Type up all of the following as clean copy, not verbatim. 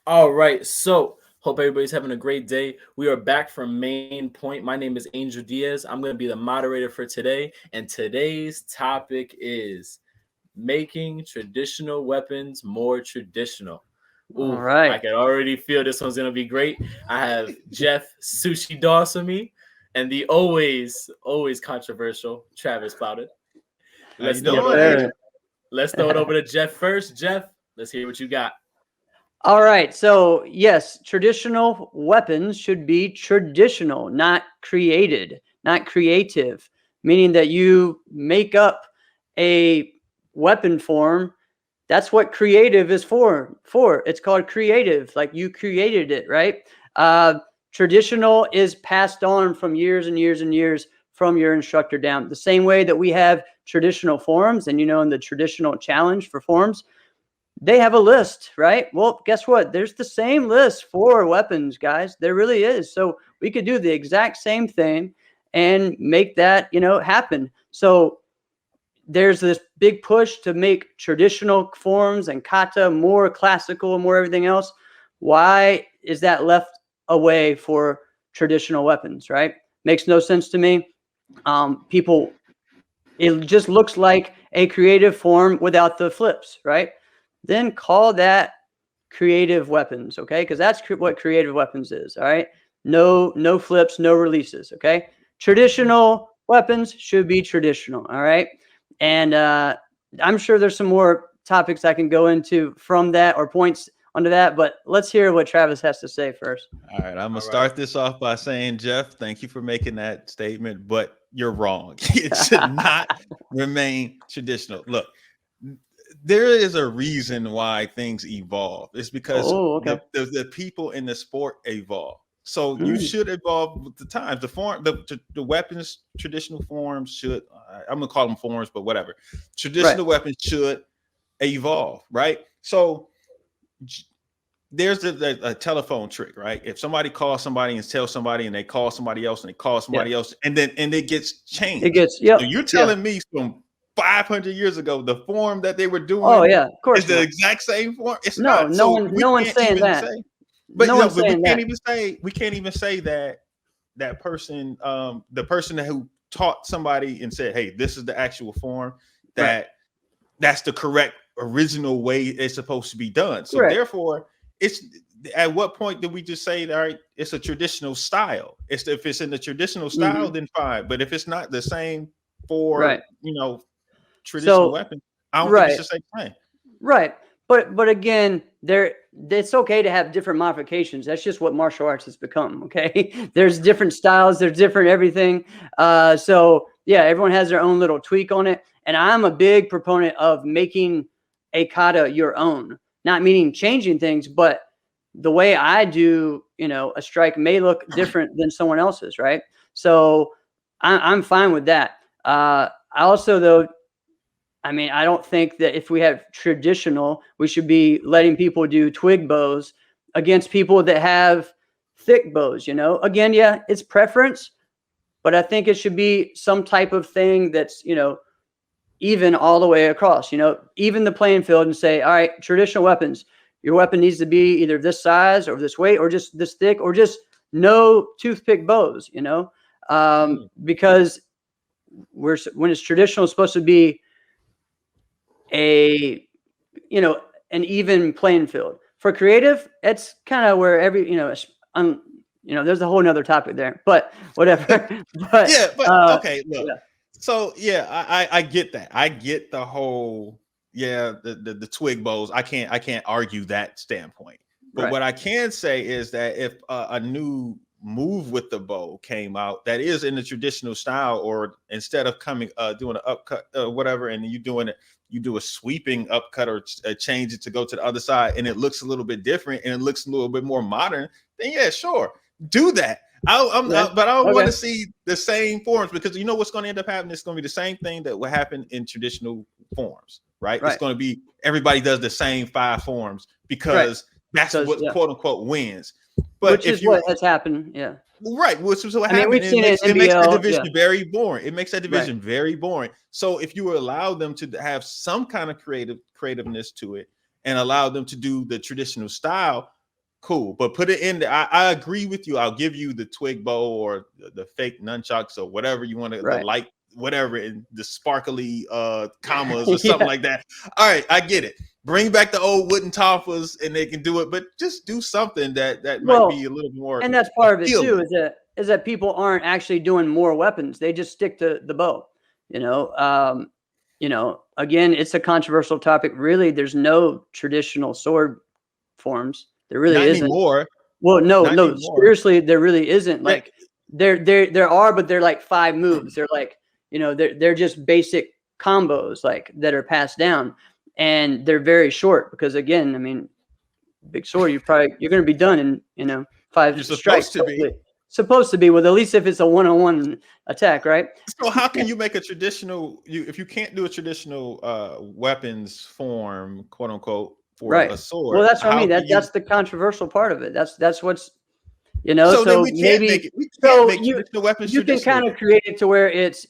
All right, so hope everybody's having a great day. We are back from Main Point. My name is Angel Diaz. I'm going to be the moderator for today, and today's topic is making traditional weapons more traditional. All Ooh, I right. can already feel this one's going to be great. I have Jeff Sushi Doss with me, and the always controversial Travis Plowden. How you Let's throw it Yes, doing, over to Angel? sir. let's throw it over to Jeff first. Jeff, let's hear what you got. All right. So, yes, traditional weapons should be traditional, not created, not creative, meaning that you make up a weapon form. That's what creative is for. It's called creative, like you created it, right? Traditional is passed on from years and years and years from your instructor down. The same way that we have traditional forms, and in the traditional challenge for forms, they have a list, right? Well, guess what? There's the same list for weapons, guys. There really is. So we could do the exact same thing and make that, happen. So there's this big push to make traditional forms and kata more classical, more everything else. Why is that left away for traditional weapons, right? Makes no sense to me. People, it just looks like a creative form without the flips, right? Then call that creative weapons, okay? Because that's what creative weapons is, all right? No flips, no releases, okay? Traditional weapons should be traditional, all right? And I'm sure there's some more topics I can go into from that or points onto that, but let's hear what Travis has to say first. All right, I'm gonna All right. start this off by saying, Jeff, thank you for making that statement, but you're wrong. It should not remain traditional. Look, there is a reason why things evolve. It's because Oh, the okay. the people in the sport evolve. So you Mm, should evolve with the times. The weapons, traditional forms should. I'm gonna call them forms, but whatever. right. Traditional weapons should evolve, right? So there's a telephone trick, right? If somebody calls somebody and tells somebody, and they call somebody else, and they call Yeah. somebody else, and it gets It changed. gets, So yep. you're Yeah. telling me from 500 years ago, the form that they were Oh, doing yeah. Of is course the not. exact same form? It's No, not. no So one, we no one's can't saying even that. say, but No no, one's but saying that. we can't even say that that person, the person who taught somebody and said, "Hey, this is the actual form," Right. that that's the correct original way it's supposed to be done. So Correct. therefore, it's at what point do we just say, all right, it's a traditional style? It's if it's in the traditional style, Hmm. then fine. But if it's not the same for Right. traditional So, weapons, I don't think it right. should say same. Right. But again, it's okay to have different modifications. That's just what martial arts has become. Okay. There's different styles, there's different everything. So yeah, everyone has their own little tweak on it. And I'm a big proponent of making a kata your own. Not meaning changing things, but the way I do, a strike may look different than someone else's, right? So I'm fine with that. I also though, I mean, I don't think that if we have traditional, we should be letting people do twig bows against people that have thick bows, Again, yeah, it's preference, but I think it should be some type of thing that's, even all the way across, even the playing field and say, all right, traditional weapons, your weapon needs to be either this size or this weight or just this thick or just no toothpick bows, Mm. because when it's traditional, it's supposed to be a an even playing field. For creative, it's kind of where there's a whole nother topic there, but whatever. But Yeah, but okay, look. yeah, So yeah, I get that. I get the whole the twig bows. I can't argue that standpoint. But right. what I can say is that if a new move with the bow came out that is in the traditional style, or instead of coming doing an upcut whatever, and you doing it, you do a sweeping upcut or change it to go to the other side, and it looks a little bit different and it looks a little bit more modern. Then yeah, sure, do that. Okay. But I don't want Okay. to see the same forms, because you know what's going to end up happening. It's going to be the same thing that will happen in traditional forms, right? It's Right. going to be everybody does the same 5 forms Right. because that's Because what yeah, quote unquote wins. But which if is you what has happened. Yeah. right, which is what I mean, happened, we've and seen it in it makes that NBL. division Yeah. very boring. It makes that Right. division very boring. So if you allow them to have some kind of creativeness to it and allow them to do the traditional style, cool, but put it in there. I agree with you. I'll give you the twig bow or the fake nunchucks or whatever you want to, the light, whatever, and the sparkly commas or something like that. All right, I get it. Bring back the old wooden toppers and they can do it, but just do something that might be a little more. And that's part of it too, is that people aren't actually doing more weapons. They just stick to the bow. Again, it's a controversial topic. Really, there's no traditional sword forms. There really isn't. Anymore. Well, no, seriously, there really isn't. Like there are, but they're like 5 moves. They're like, they're just basic combos like that are passed down, and they're very short because, again, I mean, big sword, you're going to be done in 5 strikes. Supposed to be, well, at least if it's a one-on-one attack, right? So how can you make a traditional, if you can't do a traditional weapons form, quote unquote, for a sword? Well, that's what I mean. That's the controversial part of it. That's what's, so maybe traditional weapons. You can kind of create it to where it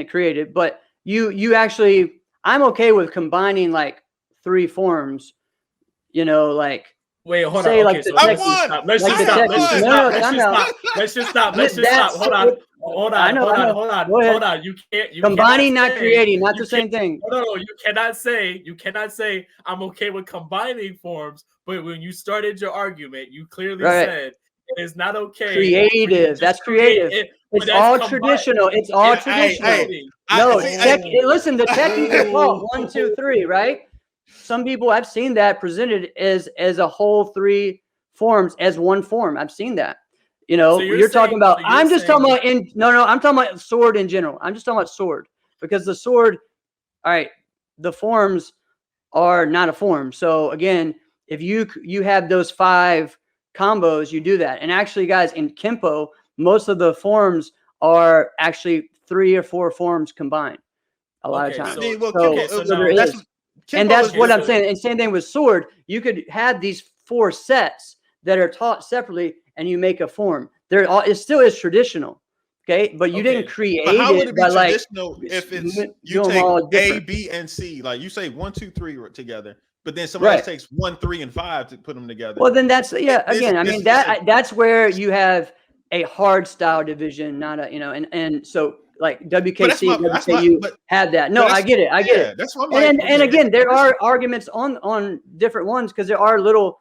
created, but you actually, I'm okay with combining like 3 forms, like. Wait, hold on. Okay, Let's just stop. Hold on. You can't. Combining, not creating, not the same thing. No. You cannot say I'm okay with combining forms. But when you started your argument, you clearly said it is not okay. Creative. That's creative. It's all traditional. It's all traditional. Listen, the technique is called 1, 2, 3, right? Some people, I've seen that presented as a whole 3 forms as one form. I've seen that. So you're talking about. I'm talking about sword in general. I'm just talking about sword because the sword. All right, the forms are not a form. So again, if you have those 5 combos, you do that. And actually, guys, in Kempo, most of the forms are actually 3 or 4 forms combined. A lot of times. And that's what I'm saying. And same thing with sword. You could have these 4 sets that are taught separately, and you make a form. It still is traditional, okay? But you didn't create it. How would it be traditional if it's you take A, B, and C? Like you say 1, 2, 3 together, but then somebody else takes 1, 3, and 5 to put them together. Well, then that's that's where you have a hard style division, not a and so. Like WKC, WKU had that. No, I get it. That's what and again, there are arguments on different ones because there are little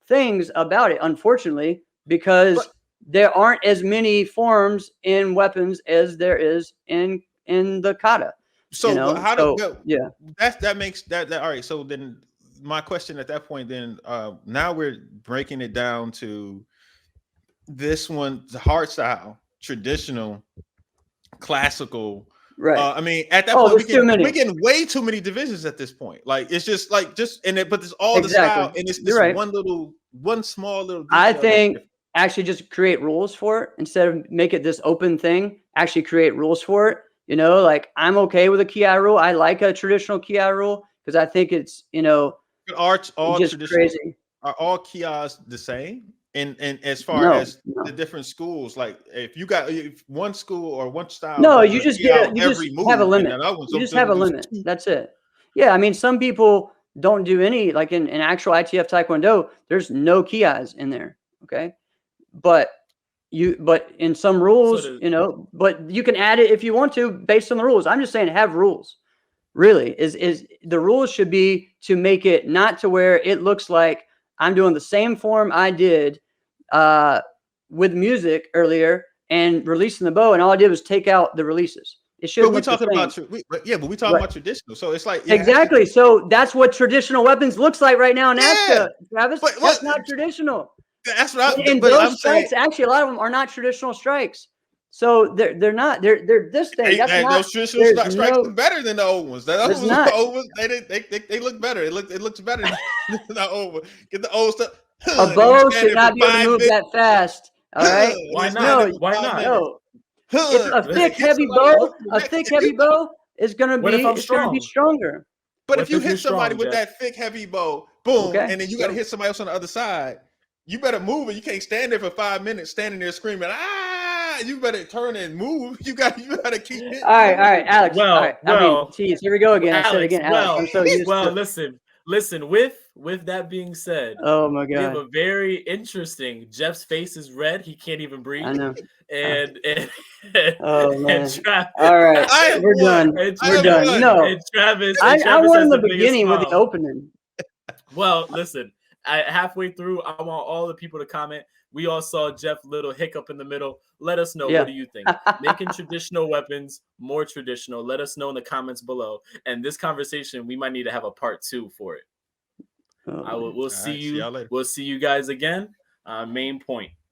things about it, unfortunately, because there aren't as many forms in weapons as there is in the kata. So that makes that all right. So then my question at that point, then now we're breaking it down to this one, the hard style, traditional, classical, right? I mean, at that point, we're getting way too many divisions at this point. Like it's just like but there's all the style, and it's this one small little. I think actually just create rules for it instead of make it this open thing. Actually, create rules for it. Like I'm okay with a ki rule. I like a traditional ki rule because I think it's all just traditional. Crazy. Are all kias the same? And as far as the different schools, like if you got one school or one style, you just have a limit. You just have a limit. That's it. Yeah, I mean, some people don't do any, like in actual ITF Taekwondo, there's no kias in there. Okay, but in some rules, but you can add it if you want to based on the rules. I'm just saying have rules. Really, is the rules should be to make it not to where it looks like I'm doing the same form I did with music earlier and releasing the bow, and all I did was take out the releases. It should. But we're talking about traditional. So it's like exactly. So that's what traditional weapons looks like right now in ASCA, Travis. That's not traditional. That's what and those strikes, actually, a lot of them are not traditional strikes. So they're not. They're this thing. That's not. Those traditional strikes are better than the old ones. The old ones, they look better. It looks better than the old one. Get the old stuff. A bow should not be able to move that fast. All right. Why not? Why not? No. It's a thick, heavy bow. A thick, heavy bow is going to be stronger. But if you hit somebody with that thick, heavy bow, boom, and then you got to hit somebody else on the other side, you better move it. You can't stand there for 5 minutes standing there screaming, ah! You better turn and move. You got to keep hitting. All right, Alex. Well, I mean, geez, here we go again. Alex, I said it again, Alex. I'm so used to listen. Listen, with that being said, Oh my we have God. a very interesting. Jeff's face is red; he can't even I breathe. know. And Oh and man. Travis, All right. I have We're won. done. and, I We're have done. won. No, and Travis I won has in the the biggest beginning with the smile. opening. Well, listen, halfway through, I want all the people to comment. We all saw Jeff little hiccup in the middle. Let us know. Yeah. What do you think? Making traditional weapons more traditional. Let us know in the comments below. And this conversation, we might need to have a part 2 for it. Oh, We'll see right, see you. y'all later. We'll see you guys again. MAiN point.